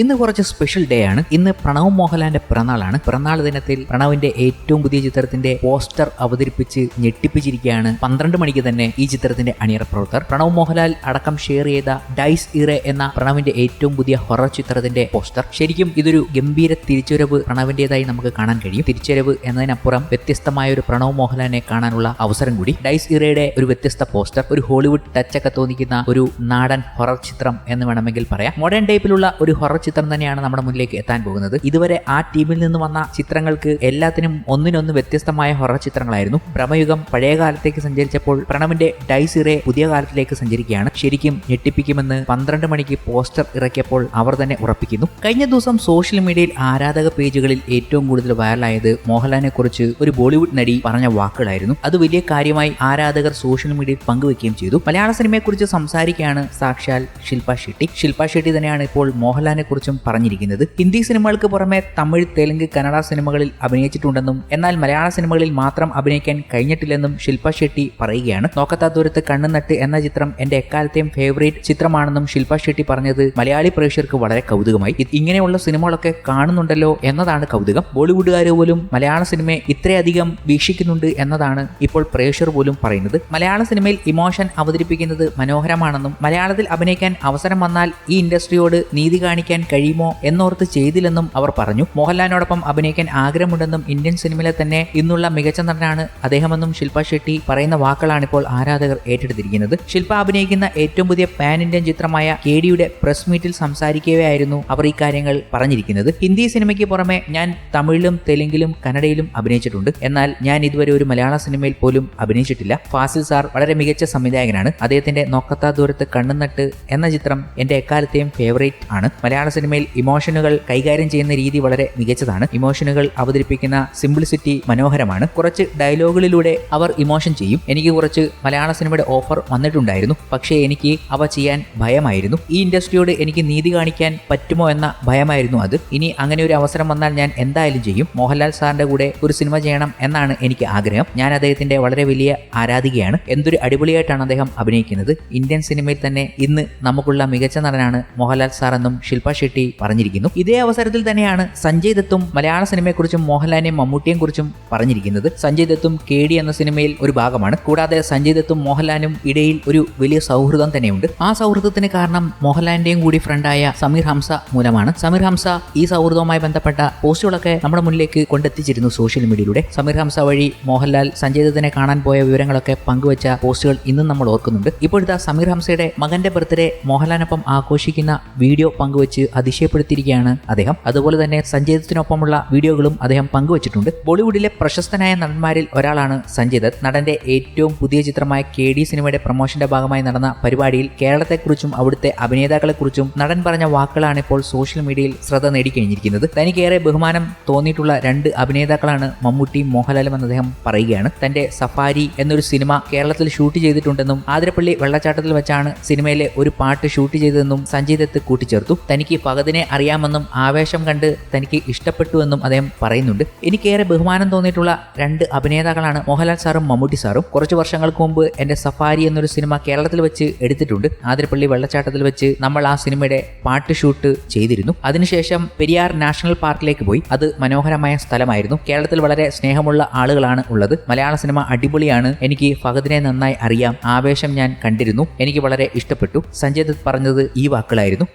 ഇന്ന് കുറച്ച് special day ആണ്. ഇന്ന് പ്രണവ് മോഹൻലാലിന്റെ പിറന്നാളാണ്. പിറന്നാൾ ദിനത്തിൽ പ്രണവിന്റെ ഏറ്റവും പുതിയ ചിത്രത്തിന്റെ പോസ്റ്റർ അവതരിപ്പിച്ച് ഞെട്ടിപ്പിച്ചിരിക്കുകയാണ് 12 മണിക്ക് തന്നെ ഈ ചിത്രത്തിന്റെ അണിയറ പ്രവർത്തകർ. പ്രണവ് മോഹൻലാൽ അടക്കം ഷെയർ ചെയ്ത ഡൈസ് ഇറെ എന്ന പ്രണവിന്റെ ഏറ്റവും പുതിയ ഹൊറർ ചിത്രത്തിന്റെ പോസ്റ്റർ. ശരിക്കും ഇതൊരു ഗംഭീര തിരിച്ചുവരവ് പ്രണവിന്റേതായി നമുക്ക് കാണാൻ കഴിയും. തിരിച്ചുവരവ് എന്നതിനപ്പുറം വ്യത്യസ്തമായ ഒരു പ്രണവ് മോഹൻലാലിനെ കാണാനുള്ള അവസരം കൂടി. ഡൈസ് ഇറയുടെ ഒരു വ്യത്യസ്ത പോസ്റ്റർ, ഒരു ഹോളിവുഡ് ടച്ചൊക്കെ തോന്നിക്കുന്ന ഒരു നാടൻ ഹൊറർ ചിത്രം എന്ന് വേണമെങ്കിൽ പറയാം. മോഡേൺ ടൈപ്പിലുള്ള ഒരു ഹൊറർ ചിത്രം തന്നെയാണ് നമ്മുടെ മുന്നിലേക്ക് എത്താൻ പോകുന്നത്. ഇതുവരെ ആ ടീമിൽ നിന്ന് വന്ന ചിത്രങ്ങൾക്ക് എല്ലാത്തിനും ഒന്നിനൊന്ന് വ്യത്യസ്തമായ ഹൊറർ ചിത്രങ്ങളായിരുന്നു. ഭ്രമയുഗം പഴയ കാലത്തേക്ക് സഞ്ചരിച്ചപ്പോൾ പ്രണവിന്റെ ഡൈസ് ഇറെ പുതിയ കാലത്തിലേക്ക് സഞ്ചരിക്കുകയാണ്. ശരിക്കും ഞെട്ടിപ്പിക്കുമെന്ന് 12 മണിക്ക് പോസ്റ്റർ ഇറക്കിയപ്പോൾ അവർ തന്നെ ഉറപ്പിക്കുന്നു. കഴിഞ്ഞ ദിവസം സോഷ്യൽ മീഡിയയിൽ ആരാധക പേജുകളിൽ ഏറ്റവും കൂടുതൽ വൈറലായത് മോഹൻലാലിനെ കുറിച്ച് ഒരു ബോളിവുഡ് നടി പറഞ്ഞ വാക്കുകളായിരുന്നു. അത് വലിയ കാര്യമായി ആരാധകർ സോഷ്യൽ മീഡിയയിൽ പങ്കുവെക്കുകയും ചെയ്തു. മലയാള സിനിമയെക്കുറിച്ച് സംസാരിക്കുകയാണ് സാക്ഷാൽ ശില്പ ഷെട്ടി. ശില്പ ഷെട്ടി തന്നെയാണ് ഇപ്പോൾ മോഹൻലാലിനെ കുറിച്ചും പറഞ്ഞിരിക്കുന്നത്. ഹിന്ദി സിനിമകൾക്ക് പുറമെ തമിഴ്, തെലുങ്ക്, കന്നഡ സിനിമകളിൽ അഭിനയിച്ചിട്ടുണ്ടെന്നും എന്നാൽ മലയാള സിനിമകളിൽ മാത്രം അഭിനയിക്കാൻ കഴിഞ്ഞിട്ടില്ലെന്നും ശില്പ ഷെട്ടി പറയുകയാണ്. നോക്കത്താ ദൂരത്ത് കണ്ണുനട്ട് എന്ന ചിത്രം എന്റെ എക്കാലത്തെയും ഫേവറേറ്റ് ചിത്രമാണെന്നും ശില്പ ഷെട്ടി പറഞ്ഞത് മലയാളി പ്രേക്ഷകർക്ക് വളരെ കൗതുകമായി. ഇങ്ങനെയുള്ള സിനിമകളൊക്കെ കാണുന്നുണ്ടല്ലോ എന്നതാണ് കൗതുകം. ബോളിവുഡുകാർ പോലും മലയാള സിനിമയെ ഇത്രയധികം വീക്ഷിക്കുന്നുണ്ട് എന്നതാണ് ഇപ്പോൾ പ്രേക്ഷകർ പോലും പറയുന്നത്. മലയാള സിനിമയിൽ ഇമോഷൻ അവതരിപ്പിക്കുന്നത് മനോഹരമാണെന്നും മലയാളത്തിൽ അഭിനയിക്കാൻ അവസരം വന്നാൽ ഈ ഇൻഡസ്ട്രിയോട് നീതി കാണിക്കാൻ കഴിയുമോ എന്നോർത്ത് ചെയ്തില്ലെന്നും അവർ പറഞ്ഞു. മോഹൻലാലിനോടൊപ്പം അഭിനയിക്കാൻ ആഗ്രഹമുണ്ടെന്നും ഇന്ത്യൻ സിനിമയിലെ തന്നെ ഇന്നുള്ള മികച്ച നടനാണ് അദ്ദേഹമെന്നും ശില്പ ഷെട്ടി പറയുന്ന വാക്കുകളാണ് ഇപ്പോൾ ആരാധകർ ഏറ്റെടുത്തിരിക്കുന്നത്. ശില്പ അഭിനയിക്കുന്ന ഏറ്റവും പുതിയ പാൻ ഇന്ത്യൻ ചിത്രമായ കേഡിയുടെ പ്രസ് മീറ്റിൽ സംസാരിക്കവെയായിരുന്നു അവർ ഈ കാര്യങ്ങൾ പറഞ്ഞിരിക്കുന്നത്. ഹിന്ദി സിനിമയ്ക്ക് പുറമെ ഞാൻ തമിഴിലും തെലുങ്കിലും കന്നഡയിലും അഭിനയിച്ചിട്ടുണ്ട്. എന്നാൽ ഞാൻ ഇതുവരെ ഒരു മലയാള സിനിമയിൽ പോലും അഭിനയിച്ചിട്ടില്ല. ഫാസിൽ സാർ വളരെ മികച്ച സംവിധായകനാണ്. അദ്ദേഹത്തിന്റെ നോക്കത്താ ദൂരത്ത് കണ്ണുനട്ട് എന്ന ചിത്രം എന്റെ എക്കാലത്തെയും ഫേവറേറ്റ് ആണ്. മലയാള സിനിമയിൽ ഇമോഷനുകൾ കൈകാര്യം ചെയ്യുന്ന രീതി വളരെ മികച്ചതാണ്. ഇമോഷനുകൾ അവതരിപ്പിക്കുന്ന സിംപ്ലിസിറ്റി മനോഹരമാണ്. കുറച്ച് ഡയലോഗുകളിലൂടെ അവർ ഇമോഷൻ ചെയ്യും. എനിക്ക് കുറച്ച് മലയാള സിനിമയുടെ ഓഫർ വന്നിട്ടുണ്ടായിരുന്നു. പക്ഷേ എനിക്ക് അവ ചെയ്യാൻ ഭയമായിരുന്നു. ഈ ഇൻഡസ്ട്രിയോട് എനിക്ക് നീതി കാണിക്കാൻ പറ്റുമോ എന്ന ഭയമായിരുന്നു അത്. ഇനി അങ്ങനെ ഒരു അവസരം വന്നാൽ ഞാൻ എന്തായാലും ചെയ്യും. മോഹൻലാൽ സാറിന്റെ കൂടെ ഒരു സിനിമ ചെയ്യണം എന്നാണ് എനിക്ക് ആഗ്രഹം. ഞാൻ അദ്ദേഹത്തിന്റെ വളരെ വലിയ ആരാധികയാണ്. എന്തൊരു അടിപൊളിയായിട്ടാണ് അദ്ദേഹം അഭിനയിക്കുന്നത്. ഇന്ത്യൻ സിനിമയിൽ തന്നെ ഇന്ന് നമുക്കുള്ള മികച്ച നടനാണ് മോഹൻലാൽ സാർ എന്നും ശില്പ ഷെട്ടി പറഞ്ഞിരിക്കുന്നു. ഇതേ അവസരത്തിൽ തന്നെയാണ് സഞ്ജയ് ദത്തും മലയാള സിനിമയെക്കുറിച്ചും മോഹൻലാലിനെയും മമ്മൂട്ടിയെയും കുറിച്ചും പറഞ്ഞിരിക്കുന്നത്. സഞ്ജയ് ദത്തും കേഡി എന്ന സിനിമയിൽ ഒരു ഭാഗമാണ്. കൂടാതെ സഞ്ജയ് ദത്തും മോഹൻലാലിനും ഇടയിൽ ഒരു വലിയ സൗഹൃദം തന്നെയുണ്ട്. ആ സൗഹൃദത്തിന് കാരണം മോഹൻലാലിന്റെയും കൂടി ഫ്രണ്ടായ സമീർ ഹംസ മൂലമാണ്. സമീർ ഹംസ ഈ സൗഹൃദവുമായി ബന്ധപ്പെട്ട പോസ്റ്റുകളൊക്കെ നമ്മുടെ മുന്നിലേക്ക് കൊണ്ടെത്തിച്ചിരുന്നു സോഷ്യൽ മീഡിയയിലൂടെ. സമീർ ഹംസ വഴി മോഹൻലാൽ സഞ്ജയ് ദത്തിനെ കാണാൻ പോയ വിവരങ്ങളൊക്കെ പങ്കുവച്ച പോസ്റ്റുകൾ ഇന്നും നമ്മൾ ഓർക്കുന്നുണ്ട്. ഇപ്പോഴത്തെ സമീർ ഹംസയുടെ മകന്റെ ബർത്ത്ഡേ മോഹൻലാലിനൊപ്പം ആഘോഷിക്കുന്ന വീഡിയോ പങ്കുവച്ച് അതിശയപ്പെടുത്തിയിരിക്കുകയാണ് അദ്ദേഹം. അതുപോലെ തന്നെ സഞ്ജയ് ദത്തിനൊപ്പമുള്ള വീഡിയോകളും അദ്ദേഹം പങ്കുവച്ചിട്ടുണ്ട്. ബോളിവുഡിലെ പ്രശസ്തനായ നടന്മാരിൽ ഒരാളാണ് സഞ്ജയ് ദത്ത്. നടന്റെ ഏറ്റവും പുതിയ ചിത്രമായ കേഡി സിനിമയുടെ പ്രൊമോഷന്റെ ഭാഗമായി നടന്ന പരിപാടിയിൽ കേരളത്തെക്കുറിച്ചും അവിടുത്തെ അഭിനേതാക്കളെക്കുറിച്ചും നടൻ പറഞ്ഞ വാക്കുകളാണ് ഇപ്പോൾ സോഷ്യൽ മീഡിയയിൽ ശ്രദ്ധ നേടിക്കഴിഞ്ഞിരിക്കുന്നത്. തനിക്കേറെ ബഹുമാനം തോന്നിയിട്ടുള്ള 2 അഭിനേതാക്കളാണ് മമ്മൂട്ടിയും മോഹൻലാലും എന്ന് അദ്ദേഹം പറയുകയാണ്. തന്റെ സഫാരി എന്നൊരു സിനിമ കേരളത്തിൽ ഷൂട്ട് ചെയ്തിട്ടുണ്ടെന്നും ആതിരപ്പള്ളി വെള്ളച്ചാട്ടത്തിൽ വെച്ചാണ് സിനിമയിലെ ഒരു പാട്ട് ഷൂട്ട് ചെയ്തതെന്നും സഞ്ജയ് ദത്ത് കൂട്ടിച്ചേർത്തു. തനിക്ക് ഫഹദിനെ അറിയാമെന്നും ആവേശം കണ്ട് തനിക്ക് ഇഷ്ടപ്പെട്ടുവെന്നും അദ്ദേഹം പറയുന്നുണ്ട്. എനിക്കേറെ ബഹുമാനം തോന്നിയിട്ടുള്ള 2 അഭിനേതാക്കളാണ് മോഹൻലാൽ സാറും മമ്മൂട്ടി സാറും. കുറച്ച് വർഷങ്ങൾക്ക് മുമ്പ് എന്റെ സഫാരി എന്നൊരു സിനിമ കേരളത്തിൽ വെച്ച് എടുത്തിട്ടുണ്ട്. ആതിരപ്പള്ളി വെള്ളച്ചാട്ടത്തിൽ വെച്ച് നമ്മൾ ആ സിനിമയുടെ പാട്ട് ഷൂട്ട് ചെയ്തിരുന്നു. അതിനുശേഷം പെരിയാർ നാഷണൽ പാർക്കിലേക്ക് പോയി. അത് മനോഹരമായ സ്ഥലമായിരുന്നു. കേരളത്തിൽ വളരെ സ്നേഹമുള്ള ആളുകളാണ് ഉള്ളത്. മലയാള സിനിമ അടിപൊളിയാണ്. എനിക്ക് ഫഹദിനെ നന്നായി അറിയാം. ആവേശം ഞാൻ കണ്ടിരുന്നു. എനിക്ക് വളരെ ഇഷ്ടപ്പെട്ടു. സഞ്ജയ് ദത്ത് പറഞ്ഞത് ഈ വാക്കുകളായിരുന്നു.